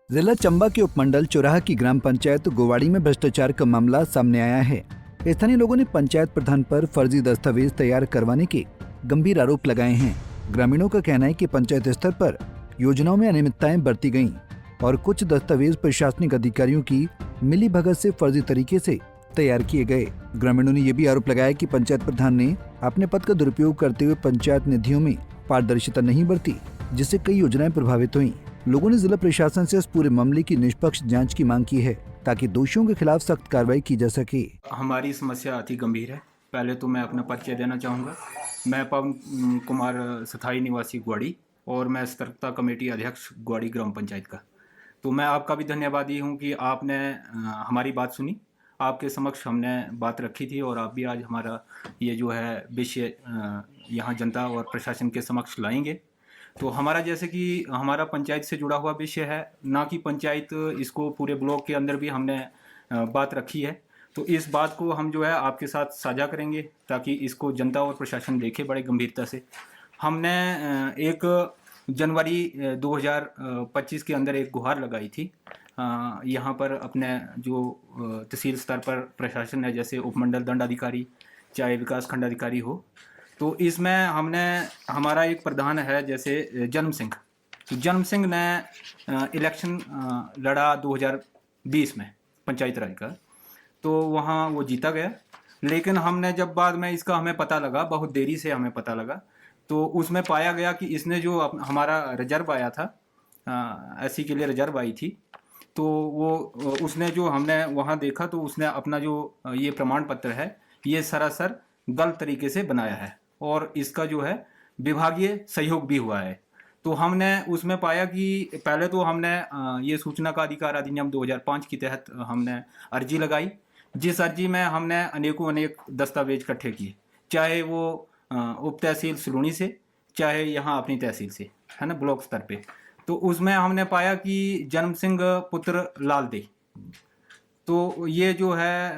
जिला चंबा के उपमंडल चौराहा की ग्राम पंचायत गोवाड़ी में भ्रष्टाचार का मामला सामने आया है। स्थानीय लोगों ने पंचायत प्रधान पर फर्जी दस्तावेज तैयार करवाने के गंभीर आरोप लगाए हैं। ग्रामीणों का कहना है कि पंचायत स्तर पर योजनाओं में अनियमितताएं बरती गईं और कुछ दस्तावेज प्रशासनिक अधिकारियों की मिलीभगत से फर्जी तरीके से तैयार किए गए। ग्रामीणों ने यह भी आरोप लगाया कि पंचायत प्रधान ने अपने पद का दुरुपयोग करते हुए पंचायत निधियों में पारदर्शिता नहीं बरती, जिससे कई योजनाएं प्रभावित हुई। लोगों ने जिला प्रशासन से इस पूरे मामले की निष्पक्ष जांच की मांग की है ताकि दोषियों के खिलाफ सख्त कार्रवाई की जा सके। हमारी समस्या अति गंभीर है। पहले तो मैं अपना परिचय देना चाहूँगा। मैं पवन कुमार स्थायी निवासी ग्वाड़ी और मैं सतर्कता कमेटी अध्यक्ष ग्वाड़ी ग्राम पंचायत का। तो मैं आपका भी धन्यवादी हूँ कि आपने हमारी बात सुनी। आपके समक्ष हमने बात रखी थी और आप भी आज हमारा ये जो है विषय यहाँ जनता और प्रशासन के समक्ष लाएंगे। तो हमारा जैसे कि हमारा पंचायत से जुड़ा हुआ विषय है, ना कि पंचायत, इसको पूरे ब्लॉक के अंदर भी हमने बात रखी है। तो इस बात को हम जो है आपके साथ साझा करेंगे ताकि इसको जनता और प्रशासन देखे बड़े गंभीरता से। हमने 1 जनवरी 2025 के अंदर एक गुहार लगाई थी यहाँ पर अपने जो तहसील स्तर पर प्रशासन है, जैसे उपमंडल दंडाधिकारी चाहे विकास खंड अधिकारी हो। तो इसमें हमने हमारा एक प्रधान है जैसे जन्म सिंह। तो जन्म सिंह ने इलेक्शन लड़ा 2020 में पंचायत राज का, तो वहाँ वो जीता गया। लेकिन हमने जब बाद में इसका हमें पता लगा, बहुत देरी से हमें पता लगा, तो उसमें पाया गया कि इसने जो हमारा रिजर्व आया था, एससी के लिए रिजर्व आई थी, तो वो उसने जो हमने वहाँ देखा तो उसने अपना जो ये प्रमाण पत्र है ये सरासर गलत तरीके से बनाया है और इसका जो है विभागीय सहयोग भी हुआ है। तो हमने उसमें पाया कि पहले तो हमने ये सूचना का अधिकार अधिनियम 2005 के तहत हमने अर्जी लगाई, जिस अर्जी में हमने अनेक दस्तावेज इकट्ठे किए, चाहे वो उप तहसील सलूनी से, चाहे यहाँ अपनी तहसील से, है ना, ब्लॉक स्तर पे। तो उसमें हमने पाया कि जन्म सिंह पुत्र लालदे, तो ये जो है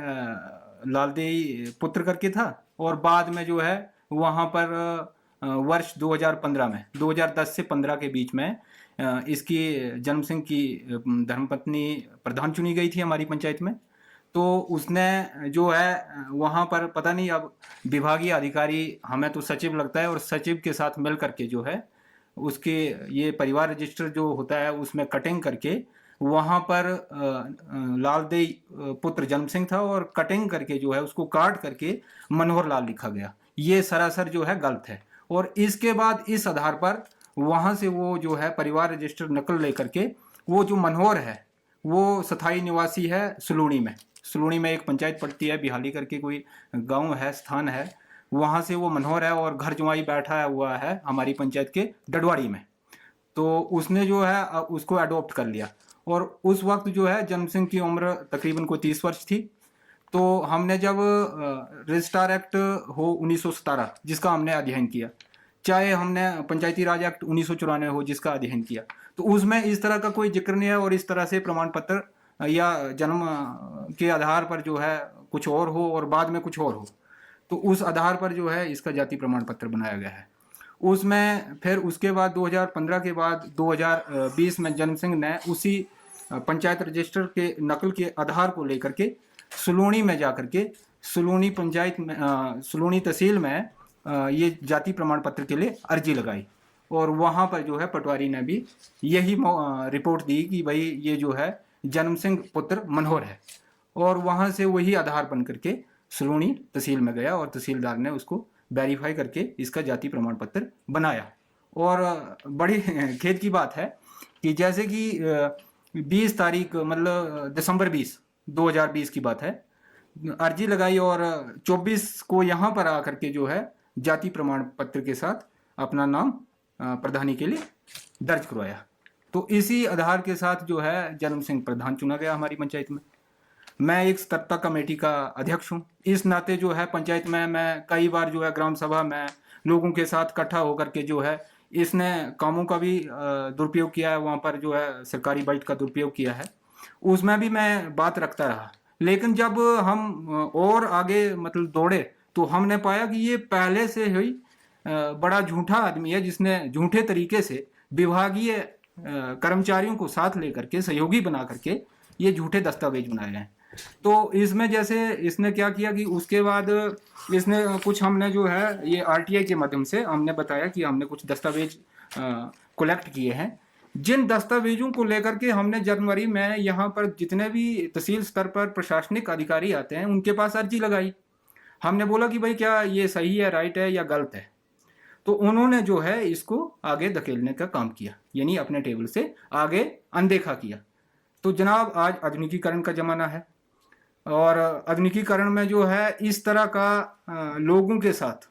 लालदे पुत्र करके था और बाद में जो है वहाँ पर वर्ष 2015 में 2010 से 15 के बीच में इसकी जन्म सिंह की धर्मपत्नी प्रधान चुनी गई थी हमारी पंचायत में। तो उसने जो है वहाँ पर पता नहीं, अब विभागीय अधिकारी, हमें तो सचिव लगता है, और सचिव के साथ मिल करके जो है उसके ये परिवार रजिस्टर जो होता है उसमें कटिंग करके वहाँ पर लालदेई पुत्र जन्म सिंह था और कटिंग करके जो है उसको काट करके मनोहर लाल लिखा गया। ये सरासर जो है गलत है। और इसके बाद इस आधार पर वहाँ से वो जो है परिवार रजिस्टर नकल लेकर के वो जो मनोहर है वो स्थायी निवासी है सलूनी में। सलूनी में एक पंचायत पड़ती है, बिहाली करके कोई गांव है, स्थान है, वहाँ से वो मनोहर है और घर जुआई बैठा हुआ है हमारी पंचायत के डडवाड़ी में। तो उसने जो है उसको अडॉप्ट कर लिया और उस वक्त जो है जन्म सिंह की उम्र तकरीबन कोई 30 वर्ष थी। तो हमने जब रजिस्ट्रार एक्ट हो 1917 जिसका हमने अध्ययन किया, चाहे हमने पंचायती राज एक्ट 1994 हो जिसका अध्ययन किया, तो उसमें इस तरह का कोई जिक्र नहीं है और इस तरह से प्रमाण पत्र या जन्म के आधार पर जो है कुछ और हो और बाद में कुछ और हो, तो उस आधार पर जो है इसका जाति प्रमाण पत्र बनाया गया है। उसमें फिर उसके बाद 2015 के बाद 2020 में जन्म सिंह ने उसी पंचायत रजिस्टर के नकल के आधार को लेकर के सलूनी में जाकर के सलूनी पंचायत में सलूनी तहसील में ये जाति प्रमाण पत्र के लिए अर्जी लगाई और वहाँ पर जो है पटवारी ने भी यही रिपोर्ट दी कि भाई ये जो है जन्म सिंह पुत्र मनोहर है, और वहाँ से वही आधार बन करके सलूनी तहसील में गया और तहसीलदार ने उसको वेरीफाई करके इसका जाति प्रमाण पत्र बनाया। और बड़ी खेद की बात है कि जैसे कि 20 तारीख मतलब दिसंबर 2020 की बात है, अर्जी लगाई और 24 को यहाँ पर आकर के जो है जाति प्रमाण पत्र के साथ अपना नाम प्रधानी के लिए दर्ज करवाया। तो इसी आधार के साथ जो है जन्म सिंह प्रधान चुना गया हमारी पंचायत में। मैं एक सतर्कता कमेटी का अध्यक्ष हूँ। इस नाते जो है पंचायत में मैं कई बार जो है ग्राम सभा में लोगों के साथ इकट्ठा होकर के जो है इसने कामों का भी दुरुपयोग किया है, वहाँ पर जो है सरकारी बजट का दुरुपयोग किया है, उसमें भी मैं बात रखता रहा। लेकिन जब हम और आगे मतलब दौड़े तो हमने पाया कि ये पहले से ही बड़ा झूठा आदमी है जिसने झूठे तरीके से विभागीय कर्मचारियों को साथ लेकर के सहयोगी बना करके ये झूठे दस्तावेज बनाए हैं। तो इसमें जैसे इसने क्या किया कि उसके बाद इसने कुछ हमने जो है ये आरटीआई के माध्यम से हमने बताया कि हमने कुछ दस्तावेज कलेक्ट किए हैं, जिन दस्तावेजों को लेकर के हमने जनवरी में यहाँ पर जितने भी तहसील स्तर पर प्रशासनिक अधिकारी आते हैं उनके पास अर्जी लगाई। हमने बोला कि भाई क्या ये सही है, राइट है या गलत है, तो उन्होंने जो है इसको आगे धकेलने का काम किया, यानी अपने टेबल से आगे अनदेखा किया। तो जनाब आज आधुनिकीकरण का ज़माना है और आधुनिकीकरण में जो है इस तरह का लोगों के साथ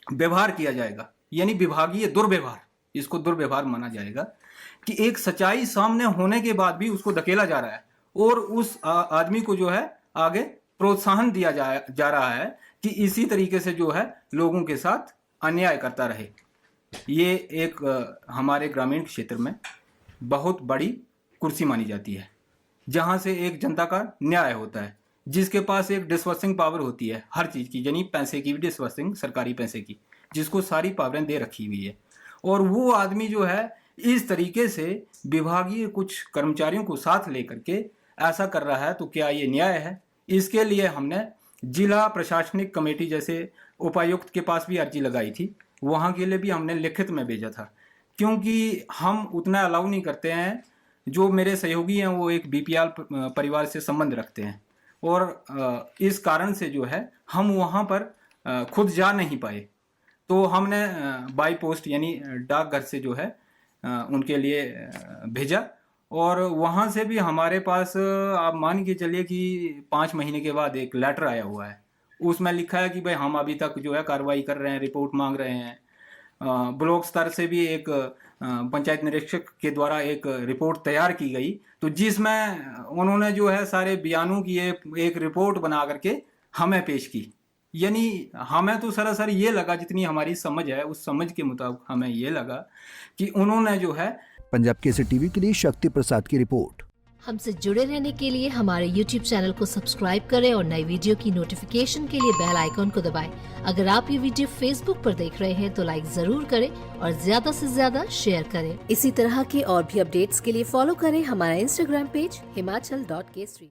व्यवहार किया जाएगा, यानी विभागीय दुर्व्यवहार, इसको दुर्व्यवहार माना जाएगा कि एक सच्चाई सामने होने के बाद भी उसको धकेला जा रहा है और उस आदमी को जो है आगे प्रोत्साहन दिया जा रहा है कि इसी तरीके से जो है लोगों के साथ अन्याय करता रहे। ये एक हमारे ग्रामीण क्षेत्र में बहुत बड़ी कुर्सी मानी जाती है, जहां से एक जनता का न्याय होता है, जिसके पास एक डिस्बर्सिंग पावर होती है हर चीज़ की, यानी पैसे की भी डिस्बर्सिंग, सरकारी पैसे की, जिसको सारी पावरें दे रखी हुई है। और वो आदमी जो है इस तरीके से विभागीय कुछ कर्मचारियों को साथ लेकर के ऐसा कर रहा है, तो क्या ये न्याय है? इसके लिए हमने जिला प्रशासनिक कमेटी जैसे उपायुक्त के पास भी अर्जी लगाई थी, वहाँ के लिए भी हमने लिखित में भेजा था, क्योंकि हम उतना अलाउ नहीं करते हैं। जो मेरे सहयोगी हैं वो एक बीपीएल परिवार से संबंध रखते हैं और इस कारण से जो है हम वहाँ पर खुद जा नहीं पाए, तो हमने बाई पोस्ट यानी डाकघर से जो है उनके लिए भेजा और वहाँ से भी हमारे पास आप मान के चलिए कि 5 महीने के बाद एक लेटर आया हुआ है। उसमें लिखा है कि भाई हम अभी तक जो है कार्रवाई कर रहे हैं, रिपोर्ट मांग रहे हैं। ब्लॉक स्तर से भी एक पंचायत निरीक्षक के द्वारा एक रिपोर्ट तैयार की गई, तो जिसमें उन्होंने जो है सारे बयानों की एक रिपोर्ट बना करके हमें पेश की। यानी हमें तो सरासर ये लगा, जितनी हमारी समझ है उस समझ के मुताबिक हमें ये लगा कि उन्होंने जो है। पंजाब केसरी टीवी के लिए शक्ति प्रसाद की रिपोर्ट। हमसे जुड़े रहने के लिए हमारे YouTube चैनल को सब्सक्राइब करें और नई वीडियो की नोटिफिकेशन के लिए बेल आइकॉन को दबाएं। अगर आप ये वीडियो Facebook पर देख रहे हैं तो लाइक जरूर करें और ज्यादा से ज्यादा शेयर करें। इसी तरह के और भी अपडेट्स के लिए फॉलो करें हमारा Instagram पेज himachal.kesri।